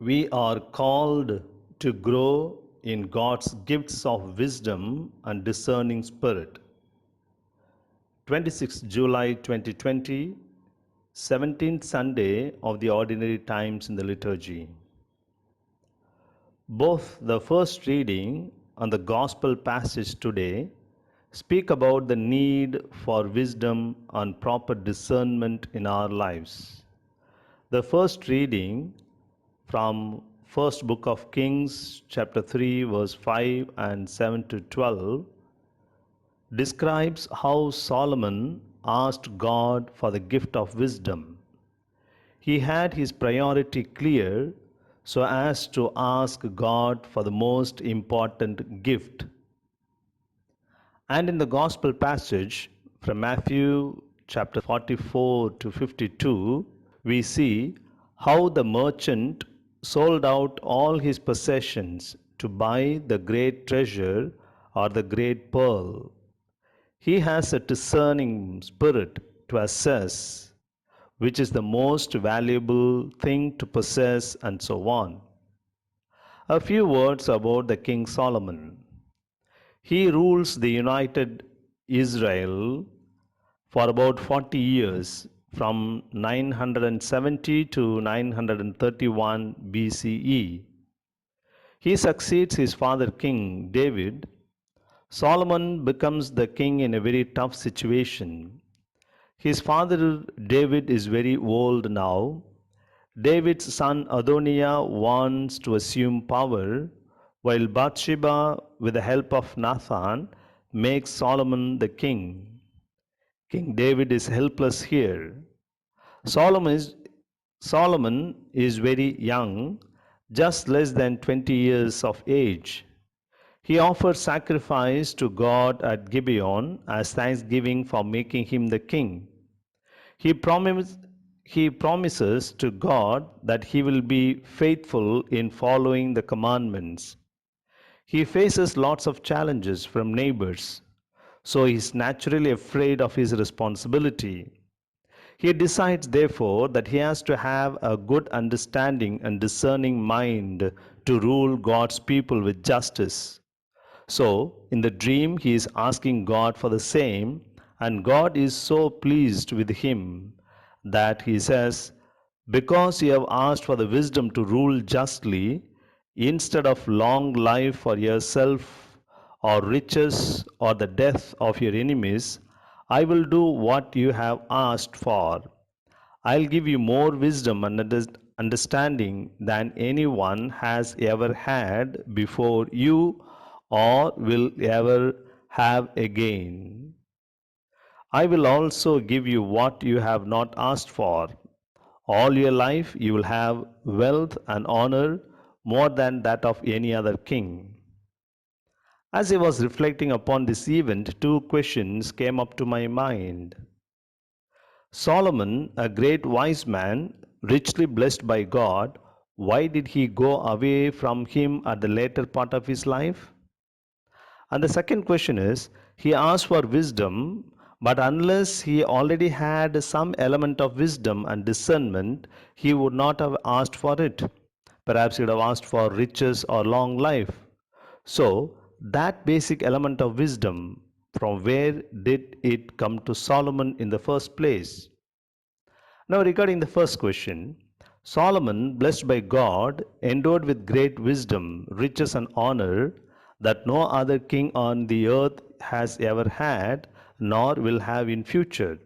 We are called to grow in God's gifts of wisdom and discerning spirit. 26 July 2020, 17th Sunday of the Ordinary Times in the Liturgy. Both the first reading and the Gospel passage today speak about the need for wisdom and proper discernment in our lives. The first reading from first book of Kings chapter 3 verse 5 and 7 to 12 describes how Solomon asked God for the gift of wisdom. He had his priority clear so as to ask God for the most important gift. And in the gospel passage from Matthew chapter 44 to 52, we see how the merchant sold out all his possessions to buy the great treasure or the great pearl. He has a discerning spirit to assess which is the most valuable thing to possess and so on. A few words about the King Solomon. He rules the united Israel for about 40 years from 970 to 931 BCE. He succeeds his father King David. Solomon becomes the king in a very tough situation. His father David is very old now. David's son Adoniah wants to assume power, while Bathsheba, with the help of Nathan, makes Solomon the king. King David is helpless here. Solomon is, Solomon is very young, just less than 20 years of age. He offers sacrifice to God at Gibeon as thanksgiving for making him the king. He, promise, he promises to God that he will be faithful in following the commandments. He faces lots of challenges from neighbors, so he is naturally afraid of his responsibility. He decides, therefore, that he has to have a good understanding and discerning mind to rule God's people with justice. So, in the dream, he is asking God for the same, and God is so pleased with him that he says, because you have asked for the wisdom to rule justly, instead of long life for yourself, or riches, or the death of your enemies, I will do what you have asked for. I'll give you more wisdom and understanding than anyone has ever had before you or will ever have again. I will also give you what you have not asked for. All your life you will have wealth and honor more than that of any other king. As I was reflecting upon this event, two questions came up to my mind. Solomon, a great wise man, richly blessed by God, why did he go away from him at the later part of his life? And the second question is, he asked for wisdom, but unless he already had some element of wisdom and discernment, he would not have asked for it. Perhaps he would have asked for riches or long life. So, that basic element of wisdom, from where did it come to Solomon in the first place? Now, regarding the first question, Solomon, blessed by God, endowed with great wisdom, riches, and honor that no other king on the earth has ever had, nor will have in future.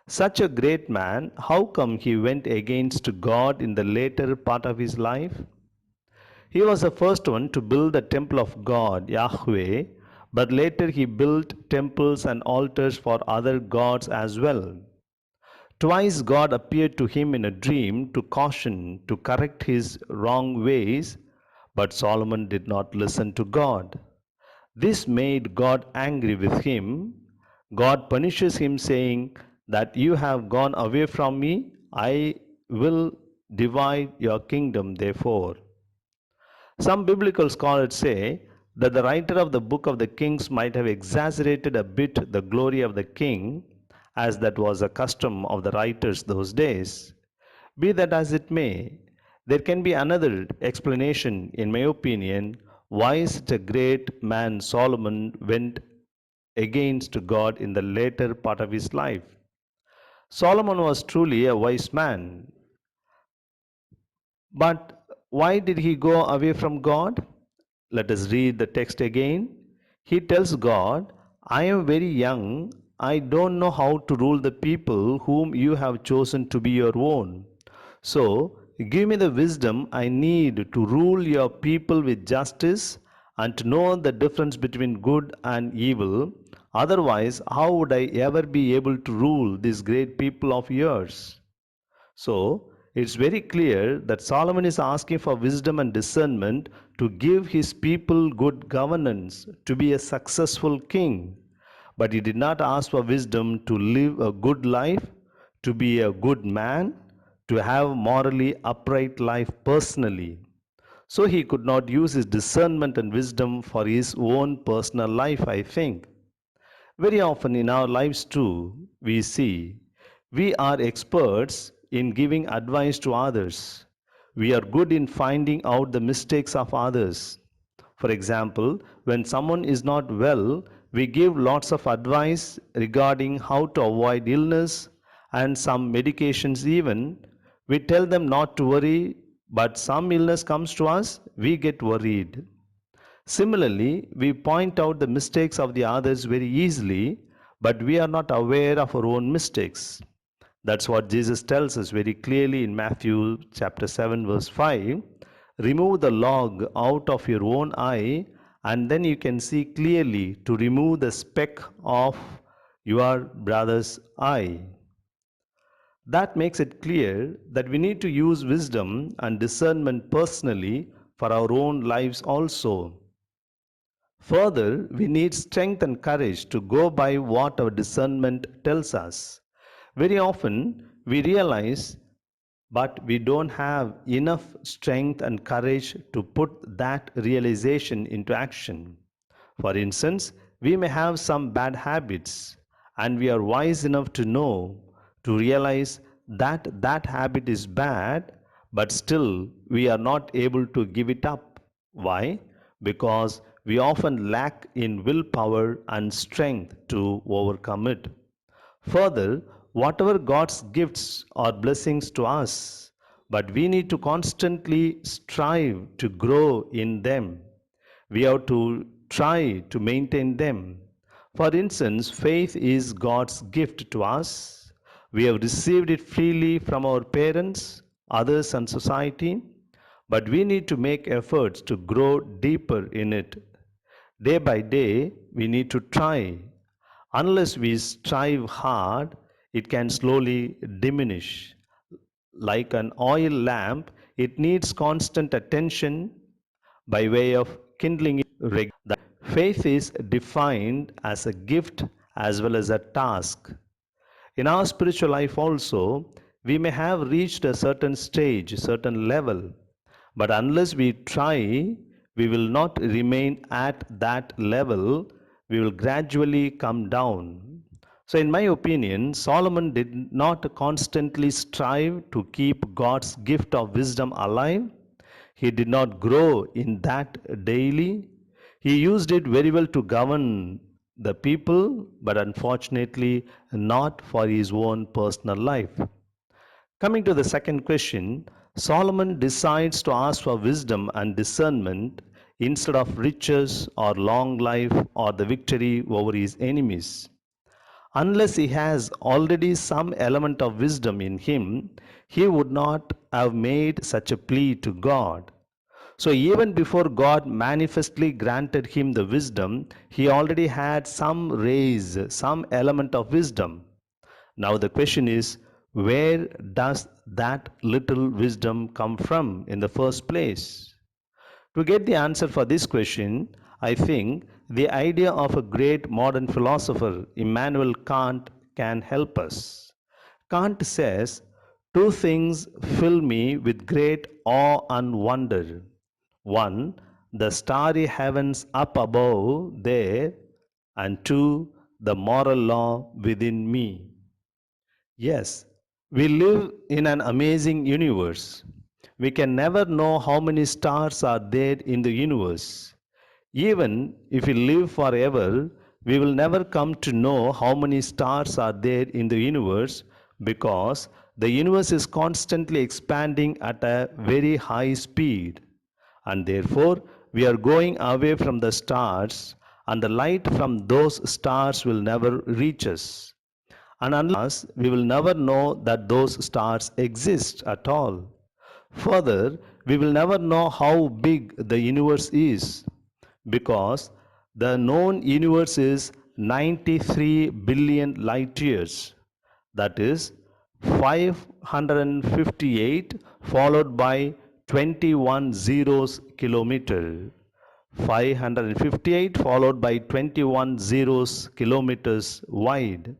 Such a great man, how come he went against God in the later part of his life? He was the first one to build the temple of God, Yahweh, but later he built temples and altars for other gods as well. Twice God appeared to him in a dream to caution, to correct his wrong ways, but Solomon did not listen to God. This made God angry with him. God punishes him, saying, that you have gone away from me, I will divide your kingdom, therefore. Some biblical scholars say that the writer of the book of the Kings might have exaggerated a bit the glory of the king, as that was a custom of the writers those days. Be that as it may, There can be another explanation, in my opinion, why such a great man Solomon went against God in the later part of his life. Solomon was truly a wise man, but why did he go away from God? Let us read the text again. He tells God, I am very young. I don't know how to rule the people whom you have chosen to be your own. So, give me the wisdom I need to rule your people with justice and to know the difference between good and evil. Otherwise, how would I ever be able to rule this great people of yours? So, it's very clear that Solomon is asking for wisdom and discernment to give his people good governance, to be a successful king. But he did not ask for wisdom to live a good life, to be a good man, to have morally upright life personally. So he could not use his discernment and wisdom for his own personal life, I think. Very often in our lives, too, we see we are experts in giving advice to others. We are good in finding out the mistakes of others. For example, when someone is not well, we give lots of advice regarding how to avoid illness and some medications, even. We tell them not to worry, but some illness comes to us, we get worried. Similarly, we point out the mistakes of the others very easily, but we are not aware of our own mistakes. That's what Jesus tells us very clearly in Matthew chapter 7 verse 5. Remove the log out of your own eye, and then you can see clearly to remove the speck of your brother's eye. That makes it clear that we need to use wisdom and discernment personally for our own lives also. Further, we need strength and courage to go by what our discernment tells us. Very often, we realize, but we don't have enough strength and courage to put that realization into action. For instance, we may have some bad habits, and we are wise enough to know, to realize that that habit is bad, but still we are not able to give it up. Why? Because we often lack in willpower and strength to overcome it. Further, whatever God's gifts are blessings to us, but we need to constantly strive to grow in them. We have to try to maintain them. For instance, faith is God's gift to us. We have received it freely from our parents, others, and society, but we need to make efforts to grow deeper in it. Day by day, we need to try. Unless we strive hard, it can slowly diminish. Like an oil lamp, it needs constant attention by way of kindling it regularly. Faith is defined as a gift as well as a task. In our spiritual life also, we may have reached a certain stage, a certain level, but unless we try, we will not remain at that level. We will gradually come down. So, in my opinion, Solomon did not constantly strive to keep God's gift of wisdom alive. He did not grow in that daily. He used it very well to govern the people, but unfortunately not for his own personal life. Coming to the second question, Solomon decides to ask for wisdom and discernment instead of riches or long life or the victory over his enemies. Unless he has already some element of wisdom in him, he would not have made such a plea to God. So, even before God manifestly granted him the wisdom, he already had some raise, some element of wisdom. Now, the question is, where does that little wisdom come from in the first place? To get the answer for this question, I think the idea of a great modern philosopher, Immanuel Kant, can help us. Kant says, two things fill me with great awe and wonder. One, the starry heavens up above there, and two, the moral law within me. Yes, we live in an amazing universe. we can never know how many stars are there in the universe. Even if we live forever, we will never come to know how many stars are there in the universe because the universe is constantly expanding at a very high speed. And therefore, we are going away from the stars, and the light from those stars will never reach us. And unless we will never know that those stars exist at all. Further, we will never know how big the universe is because the known universe is 93 billion light years. That is 558 followed by 21 zeros kilometer. 558 followed by 21 zeros kilometers wide.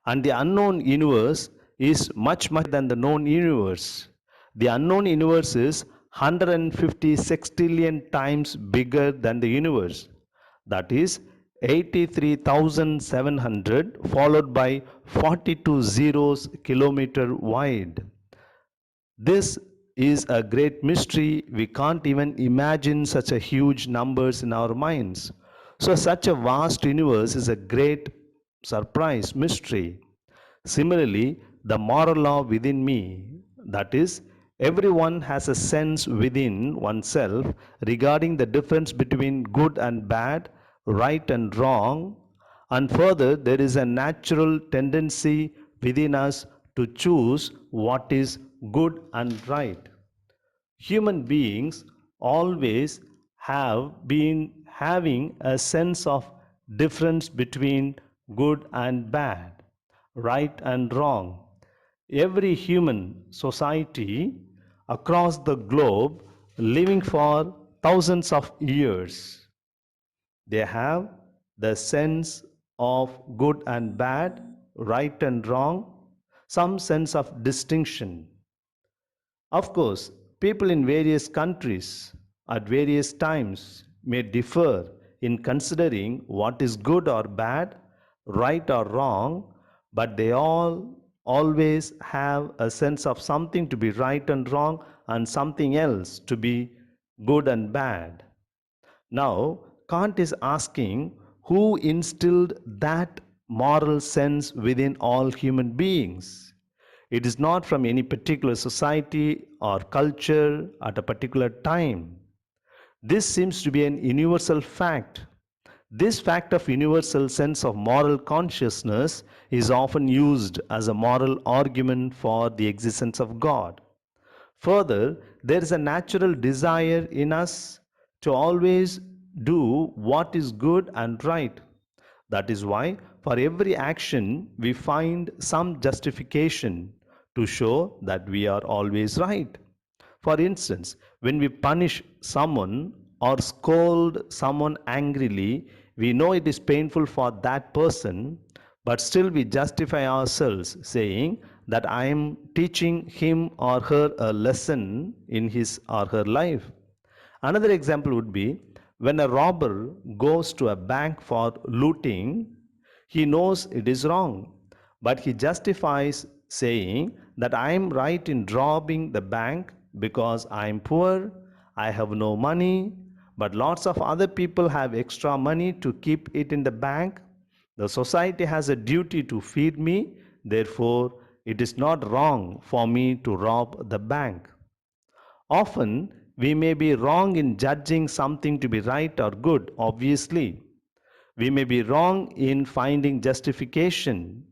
And the unknown universe is much than the known universe. The unknown universe is 150 sextillion times bigger than the universe. That is 83,700 followed by 42 zeros kilometer wide. This is a great mystery. We can't even imagine such a huge numbers in our minds. So such a vast universe is a great surprise, mystery. Similarly, the moral law within me, that is, everyone has a sense within oneself regarding the difference between good and bad, right and wrong, and further, there is a natural tendency within us to choose what is good and right. Human beings always have been having a sense of difference between good and bad, right and wrong. Every human society across the globe living for thousands of years, they have the sense of good and bad, right and wrong, some sense of distinction. Of course, people in various countries at various times may differ in considering what is good or bad, right or wrong, but they all always have a sense of something to be right and wrong and something else to be good and bad. Now, Kant is asking who instilled that moral sense within all human beings. It is not from any particular society or culture at a particular time. This seems to be an universal fact. This fact of universal sense of moral consciousness is often used as a moral argument for the existence of God. Further, there is a natural desire in us to always do what is good and right. That is why, for every action, we find some justification to show that we are always right. For instance, when we punish someone or scold someone angrily, we know it is painful for that person, but still we justify ourselves saying that I am teaching him or her a lesson in his or her life. Another example would be when a robber goes to a bank for looting, he knows it is wrong, but he justifies saying that I am right in robbing the bank because I am poor, I have no money, but lots of other people have extra money to keep it in the bank. The society has a duty to feed me, therefore, it is not wrong for me to rob the bank. Often, we may be wrong in judging something to be right or good, obviously. We may be wrong in finding justification,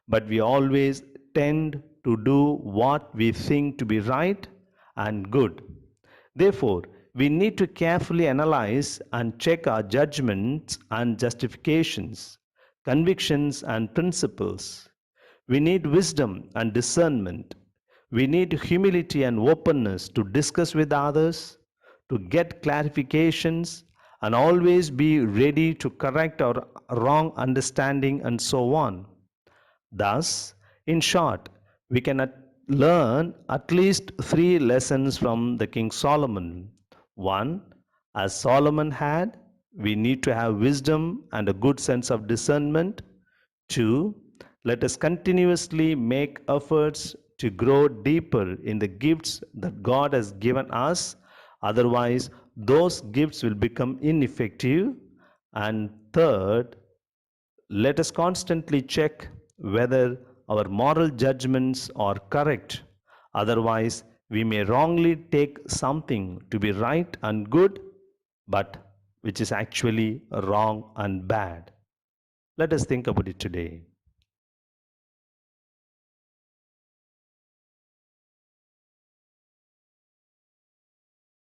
but we always tend to do what we think to be right and good. Therefore, we need to carefully analyze and check our judgments and justifications, convictions and principles. We need wisdom and discernment. We need humility and openness to discuss with others, to get clarifications, and always be ready to correct our wrong understanding and so on. Thus, in short, we can learn at least three lessons from the King Solomon. One, as Solomon had, we need to have wisdom and a good sense of discernment. Two, let us continuously make efforts to grow deeper in the gifts that God has given us. Otherwise, those gifts will become ineffective. And third, let us constantly check whether our moral judgments are correct. Otherwise, we may wrongly take something to be right and good, but which is actually wrong and bad. Let us think about it today.